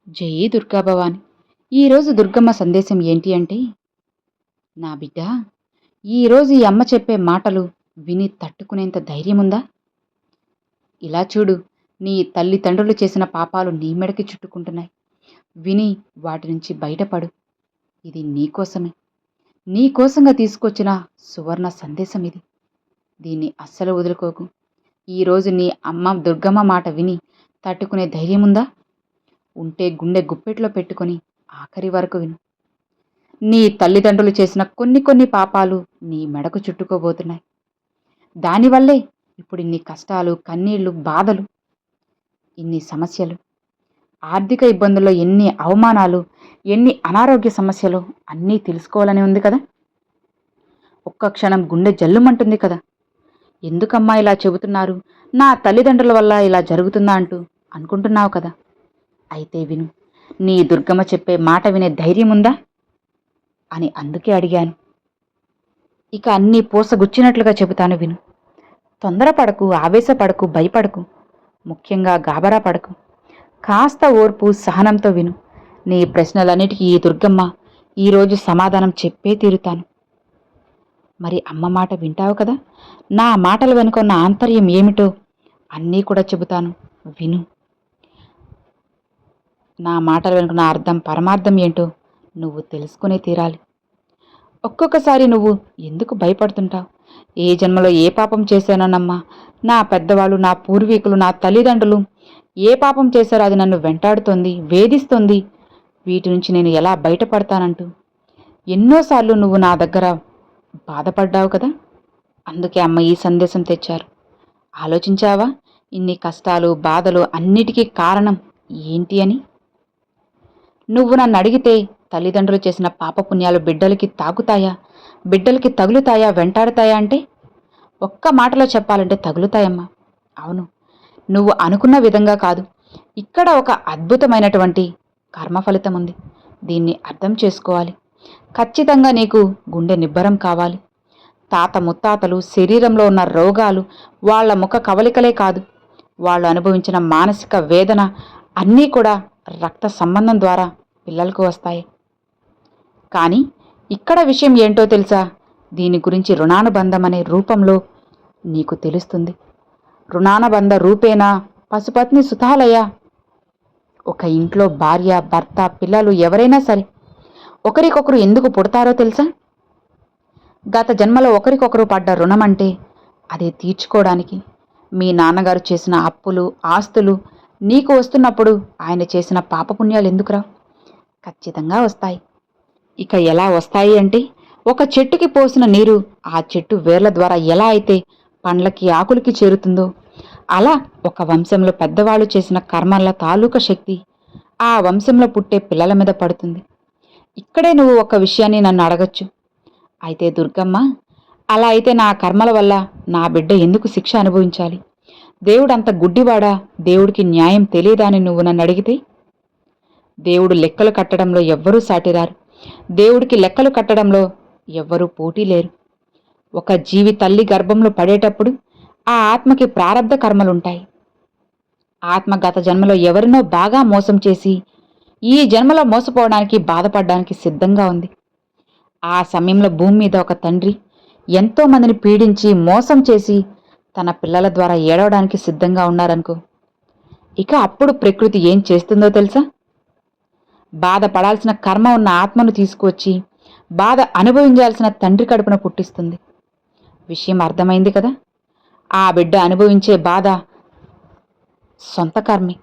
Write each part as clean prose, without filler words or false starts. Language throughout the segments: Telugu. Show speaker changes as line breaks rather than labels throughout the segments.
జై దుర్గా భవాని. ఈరోజు దుర్గమ్మ సందేశం ఏంటి అంటే, నా బిడ్డ, ఈరోజు ఈ అమ్మ చెప్పే మాటలు విని తట్టుకునేంత ధైర్యముందా? ఇలా చూడు, నీ తల్లిదండ్రులు చేసిన పాపాలు నీ మెడకి చుట్టుకుంటున్నాయి. విని వాటి నుంచి బయటపడు. ఇది నీకోసమే, నీకోసంగా తీసుకొచ్చిన సువర్ణ సందేశం ఇది. దీన్ని అస్సలు వదులుకోకు. ఈరోజు నీ అమ్మ దుర్గమ్మ మాట విని తట్టుకునే ధైర్యముందా? ఉంటే గుండె గుప్పెట్లో పెట్టుకొని ఆఖరి వరకు విను. నీ తల్లిదండ్రులు చేసిన కొన్ని పాపాలు నీ మెడకు చుట్టుకోబోతున్నాయి. దానివల్లే ఇప్పుడు ఇన్ని కష్టాలు, కన్నీళ్లు, బాధలు, ఇన్ని సమస్యలు, ఆర్థిక ఇబ్బందుల్లో ఎన్ని అవమానాలు, ఎన్ని అనారోగ్య సమస్యలు అన్నీ తెలుసుకోవాలని ఉంది కదా. ఒక్క క్షణం గుండె జల్లుమంటుంది కదా. ఎందుకమ్మా ఇలా చెబుతున్నారు, నా తల్లిదండ్రుల వల్ల ఇలా జరుగుతుందా అంటూ అనుకుంటున్నావు కదా. అయితే విను, నీ దుర్గమ్మ చెప్పే మాట వినే ధైర్యం ఉందా అని అందుకే అడిగాను. ఇక అన్నీ పూసగుచ్చినట్లుగా చెబుతాను విను. తొందరపడకు, ఆవేశపడకు, భయపడకు, ముఖ్యంగా గాబరా పడకు. కాస్త ఓర్పు, సహనంతో విను. నీ ప్రశ్నలన్నిటికీ ఈ దుర్గమ్మ ఈరోజు సమాధానం చెప్పే తీరుతాను. మరి అమ్మ మాట వింటావు కదా. నా మాటల వెనుక ఉన్న ఆంతర్యం ఏమిటో అన్నీ కూడా చెబుతాను విను. నా మాటల వెనుక నా అర్థం, పరమార్థం ఏంటో నువ్వు తెలుసుకునే తీరాలి. ఒక్కొక్కసారి నువ్వు ఎందుకు భయపడుతుంటావు? ఏ జన్మలో ఏ పాపం చేశానోనమ్మా, నా పెద్దవాళ్ళు, నా పూర్వీకులు, నా తల్లిదండ్రులు ఏ పాపం చేశారో అది నన్ను వెంటాడుతోంది, వేధిస్తోంది, వీటి నుంచి నేను ఎలా బయటపడతానంటూ ఎన్నోసార్లు నువ్వు నా దగ్గర బాధపడ్డావు కదా. అందుకే అమ్మ ఈ సందేశం తెచ్చారు. ఆలోచించావా ఇన్ని కష్టాలు, బాధలు అన్నిటికీ కారణం ఏంటి అని? నువ్వు నన్ను అడిగితే తల్లిదండ్రులు చేసిన పాపపుణ్యాలు బిడ్డలకి తాకుతాయా, బిడ్డలకి తగులుతాయా, వెంటాడుతాయా అంటే ఒక్క మాటలో చెప్పాలంటే తగులుతాయమ్మా. అవును, నువ్వు అనుకున్న విధంగా కాదు. ఇక్కడ ఒక అద్భుతమైనటువంటి కర్మ ఫలితం ఉంది. దీన్ని అర్థం చేసుకోవాలి. ఖచ్చితంగా నీకు గుండె నిబ్బరం కావాలి. తాత ముత్తాతలు శరీరంలో ఉన్న రోగాలు, వాళ్ళ ముఖ కవలికలే కాదు, వాళ్ళు అనుభవించిన మానసిక వేదన అన్నీ కూడా రక్త సంబంధం ద్వారా పిల్లలకు వస్తాయి. కానీ ఇక్కడ విషయం ఏంటో తెలుసా? దీని గురించి రుణానుబంధం అనే రూపంలో నీకు తెలుస్తుంది. రుణానుబంధ రూపేణా పశుపత్ని సుతాలయ. ఒక ఇంట్లో భార్య, భర్త, పిల్లలు ఎవరైనా సరే ఒకరికొకరు ఎందుకు పుడతారో తెలుసా? గత జన్మలో ఒకరికొకరు పడ్డ రుణం అంటే అదే తీర్చుకోవడానికి. మీ నాన్నగారు చేసిన అప్పులు, ఆస్తులు నీకు వస్తున్నప్పుడు ఆయన చేసిన పాపపుణ్యాలు ఎందుకురా? ఖచ్చితంగా వస్తాయి. ఇక ఎలా వస్తాయి అంటే, ఒక చెట్టుకి పోసిన నీరు ఆ చెట్టు వేర్ల ద్వారా ఎలా అయితే పండ్లకి, ఆకులకి చేరుతుందో అలా ఒక వంశంలో పెద్దవాళ్ళు చేసిన కర్మల తాలూకా శక్తి ఆ వంశంలో పుట్టే పిల్లల మీద పడుతుంది. ఇక్కడే నువ్వు ఒక విషయాన్ని నన్ను అడగచ్చు. అయితే దుర్గమ్మ, అలా అయితే నా కర్మల వల్ల నా బిడ్డ ఎందుకు శిక్ష అనుభవించాలి? దేవుడంత గుడ్డివాడా? దేవుడికి న్యాయం తెలియదా అని నువ్వు నన్ను అడిగితే, దేవుడు లెక్కలు కట్టడంలో ఎవ్వరూ సాటిరారు. దేవుడికి లెక్కలు కట్టడంలో ఎవ్వరూ పోటీ లేరు. ఒక జీవి తల్లి గర్భంలో పడేటప్పుడు ఆ ఆత్మకి ప్రారబ్ధ కర్మలుంటాయి. ఆత్మ గత జన్మలో ఎవరినో బాగా మోసం చేసి ఈ జన్మలో మోసపోవడానికి, బాధపడడానికి సిద్ధంగా ఉంది. ఆ సమయంలో భూమి మీద ఒక తండ్రి ఎంతో మందిని పీడించి, మోసం చేసి తన పిల్లల ద్వారా ఏడవడానికి సిద్ధంగా ఉన్నారనుకో, ఇక అప్పుడు ప్రకృతి ఏం చేస్తుందో తెలుసా? బాధపడాల్సిన కర్మ ఉన్న ఆత్మను తీసుకువచ్చి బాధ అనుభవించాల్సిన తండ్రి కడుపున పుట్టిస్తుంది. విషయం అర్థమైంది కదా. ఆ బిడ్డ అనుభవించే బాధ సొంత కర్మే,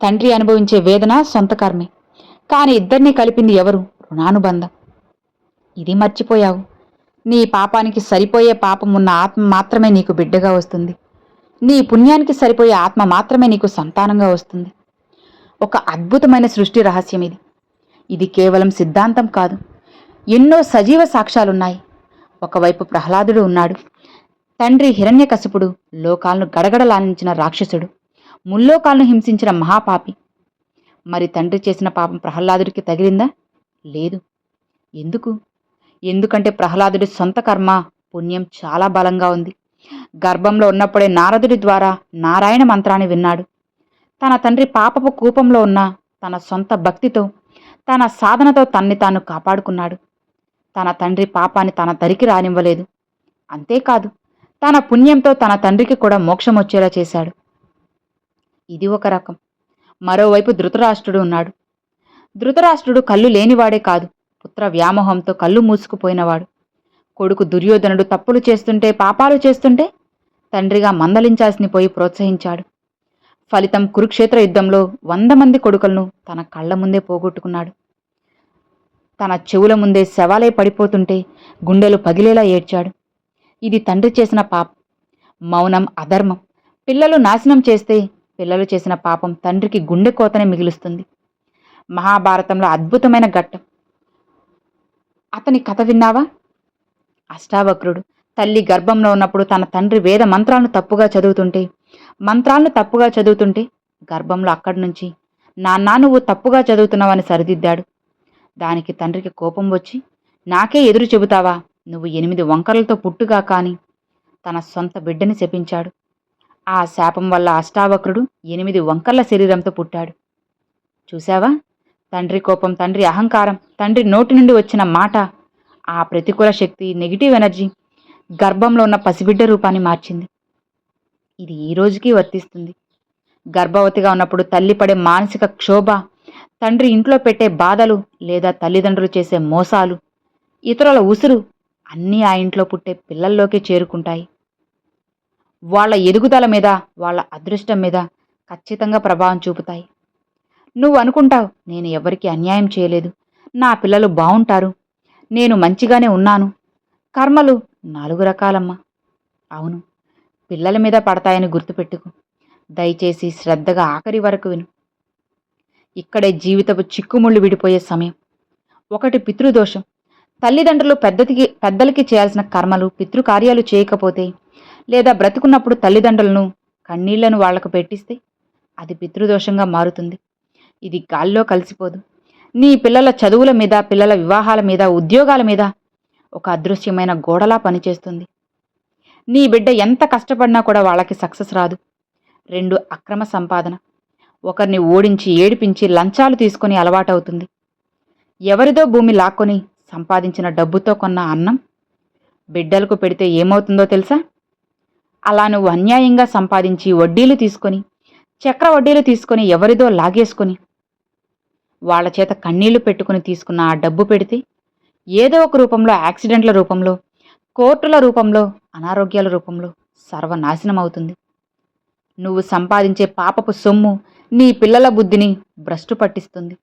తండ్రి అనుభవించే వేదన సొంత కర్మే. కానీ ఇద్దరినీ కలిపింది ఎవరు? రుణానుబంధం. ఇది మర్చిపోయావు. నీ పాపానికి సరిపోయే పాపం ఉన్న ఆత్మ మాత్రమే నీకు బిడ్డగా వస్తుంది. నీ పుణ్యానికి సరిపోయే ఆత్మ మాత్రమే నీకు సంతానంగా వస్తుంది. ఒక అద్భుతమైన సృష్టి రహస్యం ఇది. ఇది కేవలం సిద్ధాంతం కాదు, ఎన్నో సజీవ సాక్ష్యాలున్నాయి. ఒకవైపు ప్రహ్లాదుడు ఉన్నాడు. తండ్రి హిరణ్యకశిపుడు లోకాలను గడగడలానించిన రాక్షసుడు, ముల్లోకాలను హింసించిన మహాపాపి. మరి తండ్రి చేసిన పాపం ప్రహ్లాదుడికి తగిలిందా? లేదు. ఎందుకు? ఎందుకంటే ప్రహ్లాదుడి సొంత కర్మ, పుణ్యం చాలా బలంగా ఉంది. గర్భంలో ఉన్నప్పుడే నారదుడి ద్వారా నారాయణ మంత్రాన్ని విన్నాడు. తన తండ్రి పాపపు కూపంలో ఉన్న తన సొంత భక్తితో, తన సాధనతో తన్ని తాను కాపాడుకున్నాడు. తన తండ్రి పాపాన్ని తన దరికి రానివ్వలేదు. అంతేకాదు, తన పుణ్యంతో తన తండ్రికి కూడా మోక్షమొచ్చేలా చేశాడు. ఇది ఒక రకం. మరోవైపు ధృతరాష్ట్రుడు ఉన్నాడు. ధృతరాష్ట్రుడు కళ్ళు లేనివాడే కాదు, పుత్ర వ్యామోహంతో కళ్ళు మూసుకుపోయినవాడు. కొడుకు దుర్యోధనుడు తప్పులు చేస్తుంటే, పాపాలు చేస్తుంటే తండ్రిగా మందలించాల్సిన పోయి ప్రోత్సహించాడు. ఫలితం కురుక్షేత్ర యుద్ధంలో 100 మంది కొడుకులను తన కళ్ల ముందే పోగొట్టుకున్నాడు. తన చెవుల ముందే శవాలై పడిపోతుంటే గుండెలు పగిలేలా ఏడ్చాడు. ఇది తండ్రి చేసిన పాపం. మౌనం అధర్మం. పిల్లలు నాశనం చేస్తే పిల్లలు చేసిన పాపం తండ్రికి గుండె కోతనే మిగులుస్తుంది. మహాభారతంలో అద్భుతమైన ఘట్టం. అతని కథ విన్నావా? అష్టావక్రుడు తల్లి గర్భంలో ఉన్నప్పుడు తన తండ్రి వేద మంత్రాలను తప్పుగా చదువుతుంటే గర్భంలో అక్కడి నుంచి, నాన్నా నువ్వు తప్పుగా చదువుతున్నావని సరిదిద్దాడు. దానికి తండ్రికి కోపం వచ్చి, నాకే ఎదురు చెబుతావా, నువ్వు 8 వంకరలతో పుట్టుగా కాని తన సొంత బిడ్డని శపించాడు. ఆ శాపం వల్ల అష్టావక్రుడు 8 వంకర్ల శరీరంతో పుట్టాడు. చూశావా? తండ్రి కోపం, తండ్రి అహంకారం, తండ్రి నోటి నుండి వచ్చిన మాట, ఆ ప్రతికూల శక్తి, నెగిటివ్ ఎనర్జీ గర్భంలో ఉన్న పసిబిడ్డ రూపాన్ని మార్చింది. ఇది ఈ రోజుకి వర్తిస్తుంది. గర్భవతిగా ఉన్నప్పుడు తల్లి పడే మానసిక క్షోభ, తండ్రి ఇంట్లో పెట్టే బాధలు లేదా తల్లిదండ్రులు చేసే మోసాలు, ఇతరుల ఉసురు అన్నీ ఆ ఇంట్లో పుట్టే పిల్లల్లోకి చేరుకుంటాయి. వాళ్ళ ఎదుగుదల మీద, వాళ్ళ అదృష్టం మీద ఖచ్చితంగా ప్రభావం చూపుతాయి. నువ్వు అనుకుంటావు, నేను ఎవరికి అన్యాయం చేయలేదు, నా పిల్లలు బావుంటారు, నేను మంచిగానే ఉన్నాను. కర్మలు 4 రకాలమ్మా. అవును, పిల్లల మీద పడతాయని గుర్తుపెట్టుకు. దయచేసి శ్రద్ధగా ఆఖరి వరకు విను. ఇక్కడే జీవితపు చిక్కుముళ్ళు విడిపోయే సమయం. 1 పితృదోషం. తల్లిదండ్రులు పెద్దలకి చేయాల్సిన కర్మలు, పితృకార్యాలు చేయకపోతే, లేదా బ్రతుకున్నప్పుడు తల్లిదండ్రులను కన్నీళ్లను వాళ్లకు పెట్టిస్తే అది పితృదోషంగా మారుతుంది. ఇది గాల్లో కలిసిపోదు. నీ పిల్లల చదువుల మీద, పిల్లల వివాహాల మీద, ఉద్యోగాల మీద ఒక అదృశ్యమైన గోడలా పనిచేస్తుంది. నీ బిడ్డ ఎంత కష్టపడినా కూడా వాళ్ళకి సక్సెస్ రాదు. 2 అక్రమ సంపాదన. ఒకరిని ఓడించి, ఏడిపించి, లంచాలు తీసుకొని అలవాటవుతుంది. ఎవరిదో భూమి లాక్కొని సంపాదించిన డబ్బుతో కొన్న అన్నం బిడ్డలకు పెడితే ఏమవుతుందో తెలుసా? అలా నువ్వు అన్యాయంగా సంపాదించి వడ్డీలు తీసుకొని, చక్ర వడ్డీలు తీసుకొని, ఎవరిదో లాగేసుకొని, వాళ్ల చేత కన్నీళ్లు పెట్టుకుని తీసుకున్న ఆ డబ్బు పెడితే ఏదో ఒక రూపంలో, యాక్సిడెంట్ల రూపంలో, కోర్టుల రూపంలో, అనారోగ్యాల రూపంలో సర్వనాశనం అవుతుంది. నువ్వు సంపాదించే పాపపు సొమ్ము నీ పిల్లల బుద్ధిని భ్రష్టు పట్టిస్తుంది.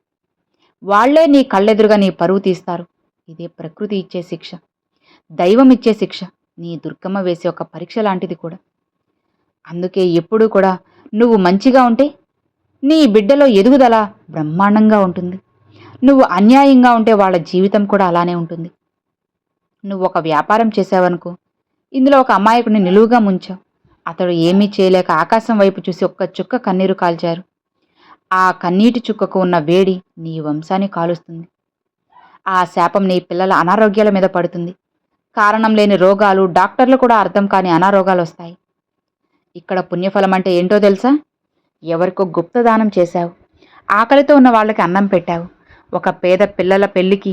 వాళ్లే నీ కళ్ళెదురుగా నీ పరువు తీస్తారు. ఇదే ప్రకృతి ఇచ్చే శిక్ష, దైవం ఇచ్చే శిక్ష, నీ దుర్గమ్మ వేసే ఒక పరీక్ష లాంటిది కూడా. అందుకే ఎప్పుడూ కూడా నువ్వు మంచిగా ఉంటే నీ బిడ్డలో ఎదుగుదల బ్రహ్మాండంగా ఉంటుంది. నువ్వు అన్యాయంగా ఉంటే వాళ్ళ జీవితం కూడా అలానే ఉంటుంది. నువ్వు ఒక వ్యాపారం చేసావనుకో, ఇందులో ఒక అమాయకుడిని నిలువుగా ముంచావు. అతడు ఏమీ చేయలేక ఆకాశం వైపు చూసి ఒక్క చుక్క కన్నీరు కాల్చారు. ఆ కన్నీటి చుక్కకు ఉన్న వేడి నీ వంశాన్ని కాలుస్తుంది. ఆ శాపం నీ పిల్లల అనారోగ్యాల మీద పడుతుంది. కారణం లేని రోగాలు, డాక్టర్లు కూడా అర్థం కాని అనారోగాలు వస్తాయి. ఇక్కడ పుణ్యఫలం అంటే ఏంటో తెలుసా? ఎవరికో గుప్తదానం చేశావు, ఆకలితో ఉన్న వాళ్ళకి అన్నం పెట్టావు, ఒక పేద పిల్లల పెళ్లికి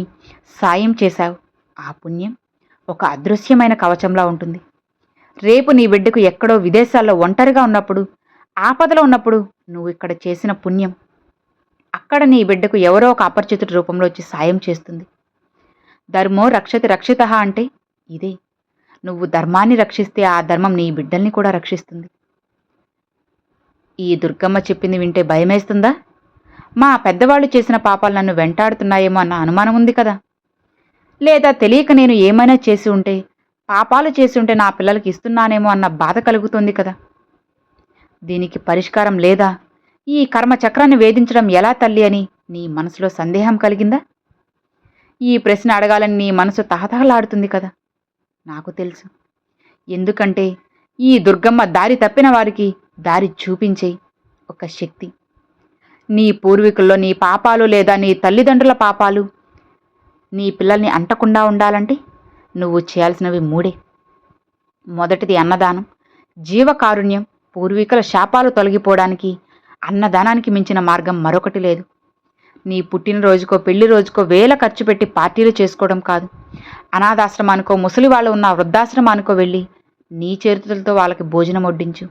సాయం చేశావు. ఆ పుణ్యం ఒక అదృశ్యమైన కవచంలా ఉంటుంది. రేపు నీ బిడ్డకు ఎక్కడో విదేశాల్లో ఒంటరిగా ఉన్నప్పుడు, ఆపదలో ఉన్నప్పుడు నువ్వు ఇక్కడ చేసిన పుణ్యం అక్కడ నీ బిడ్డకు ఎవరో ఒక అపరిచితుడి రూపంలో వచ్చి సాయం చేస్తుంది. ధర్మో రక్షతి రక్షితః అంటే ఇదే. నువ్వు ధర్మాన్ని రక్షిస్తే ఆ ధర్మం నీ బిడ్డల్ని కూడా రక్షిస్తుంది. ఈ దుర్గమ్మ చెప్పింది వింటే భయమేస్తుందా? మా పెద్దవాళ్ళు చేసిన పాపాలు నన్ను వెంటాడుతున్నాయేమో అన్న అనుమానం ఉంది కదా? లేదా తెలియక నేను ఏమైనా చేసి ఉంటే, పాపాలు చేసి ఉంటే నా పిల్లలకి ఇస్తున్నానేమో అన్న బాధ కలుగుతుంది కదా? దీనికి పరిష్కారం లేదా? ఈ కర్మ చక్రాన్ని వేధించడం ఎలా తల్లి అని నీ మనసులో సందేహం కలిగిందా? ఈ ప్రశ్న అడగాలని నీ మనసు తహతహలాడుతుంది కదా? నాకు తెలుసు. ఎందుకంటే ఈ దుర్గమ్మ దారి తప్పిన వారికి దారి చూపించే ఒక శక్తి. నీ పూర్వీకుల్లో నీ పాపాలు లేదా నీ తల్లిదండ్రుల పాపాలు నీ పిల్లల్ని అంటకుండా ఉండాలంటే నువ్వు చేయాల్సినవి 3. మొదటిది అన్నదానం, జీవకారుణ్యం. పూర్వీకుల శాపాలు తొలగిపోవడానికి అన్నదానానికి మించిన మార్గం మరొకటి లేదు. నీ పుట్టినరోజుకో పెళ్లి రోజుకో వేల ఖర్చు పెట్టి పార్టీలు చేసుకోవడం కాదు. అనాథాశ్రమానికో ముసలి వాళ్ళు ఉన్న వృద్ధాశ్రమానికో వెళ్ళి నీ చేతులతో వాళ్ళకి భోజనం వడ్డించు.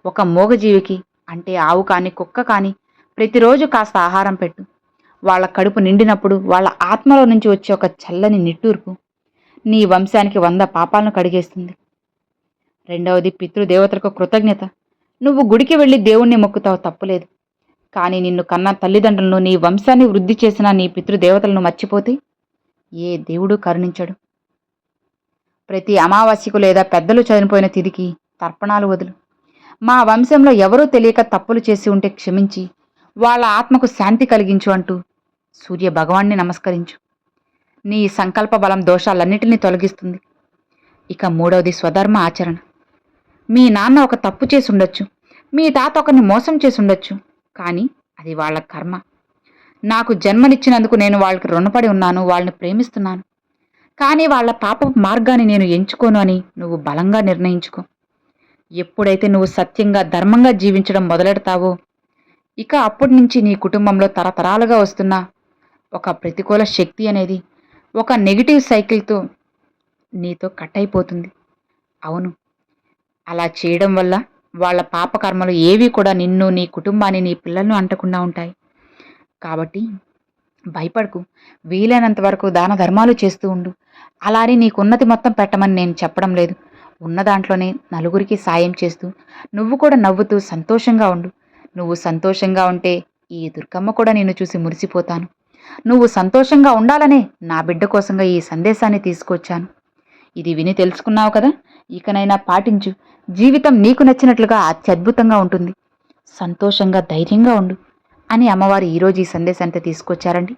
ఒక మూగజీవికి అంటే ఆవు కానీ కుక్క కానీ ప్రతిరోజు కాస్త ఆహారం పెట్టు. వాళ్ళ కడుపు నిండినప్పుడు వాళ్ళ ఆత్మలో నుంచి వచ్చే ఒక చల్లని నిట్టూర్పు నీ వంశానికి 100 పాపాలను కడిగేస్తుంది. రెండవది పితృదేవతలకు కృతజ్ఞత. నువ్వు గుడికి వెళ్ళి దేవుణ్ణి మొక్కుతావు, తప్పులేదు. కానీ నిన్ను కన్న తల్లిదండ్రులను, నీ వంశాన్ని వృద్ధి చేసిన నీ పితృదేవతలను మర్చిపోతే ఏ దేవుడు కరుణించడు. ప్రతి అమావాస్యకు లేదా పెద్దలు చనిపోయిన తిథికి తర్పణాలు వదులు. మా వంశంలో ఎవరూ తెలియక తప్పులు చేసి ఉంటే క్షమించి వాళ్ళ ఆత్మకు శాంతి కలిగించు అంటూ సూర్య భగవాన్ని నమస్కరించు. నీ సంకల్ప బలం దోషాలన్నిటినీ తొలగిస్తుంది. ఇక మూడవది స్వధర్మ ఆచరణ. మీ నాన్న ఒక తప్పు చేసి ఉండొచ్చు, మీ తాత ఒకరిని మోసం చేసి ఉండొచ్చు, కానీ అది వాళ్ళ కర్మ. నాకు జన్మనిచ్చినందుకు నేను వాళ్ళకి రుణపడి ఉన్నాను, వాళ్ళని ప్రేమిస్తున్నాను. కానీ వాళ్ళ పాప మార్గాన్ని నేను ఎంచుకోను అని నువ్వు బలంగా నిర్ణయించుకో. ఎప్పుడైతే నువ్వు సత్యంగా ధర్మంగా జీవించడం మొదలెడతావో ఇక అప్పటి నుంచి నీ కుటుంబంలో తరతరాలుగా వస్తున్న ఒక ప్రతికూల శక్తి అనేది ఒక నెగిటివ్ సైకిల్తో నీతో కట్ అయిపోతుంది. అవును, అలా చేయడం వల్ల వాళ్ళ పాపకర్మలు ఏవి కూడా నిన్ను, నీ కుటుంబాన్ని, నీ పిల్లలను అంటకుండా ఉంటాయి. కాబట్టి భయపడకు. వీలైనంత వరకు దాన ధర్మాలు చేస్తూ ఉండు. అలానే నీకున్నది మొత్తం పెట్టమని నేను చెప్పడం లేదు. ఉన్న దాంట్లోనే నలుగురికి సాయం చేస్తూ నువ్వు కూడా నవ్వుతూ సంతోషంగా ఉండు. నువ్వు సంతోషంగా ఉంటే ఈ దుర్గమ్మ కూడా నిన్ను చూసి మురిసిపోతాను. నువ్వు సంతోషంగా ఉండాలనే నా బిడ్డ కోసంగా ఈ సందేశాన్ని తీసుకొచ్చాను. ఇది విని తెలుసుకున్నావు కదా, ఇకనైనా పాటించు. జీవితం నీకు నచ్చినట్లుగా అత్యద్భుతంగా ఉంటుంది. సంతోషంగా ధైర్యంగా ఉండు అని అమ్మవారు ఈరోజు ఈ సందేశాన్ని తీసుకొచ్చారండి.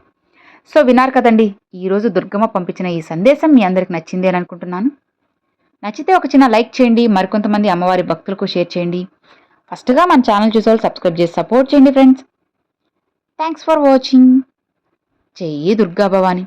సో విన్నారు కదండి, ఈరోజు దుర్గమ్మ పంపించిన ఈ సందేశం మీ అందరికి నచ్చింది అని అనుకుంటున్నాను. నచ్చితే ఒక చిన్న లైక్ చేయండి, మరికొంతమంది అమ్మవారి భక్తులకు షేర్ చేయండి. ఫస్ట్గా మన ఛానల్ చూసే వాళ్ళు సబ్స్క్రైబ్ చేసి సపోర్ట్ చేయండి ఫ్రెండ్స్. Thanks for watching. జై దుర్గా భవాని.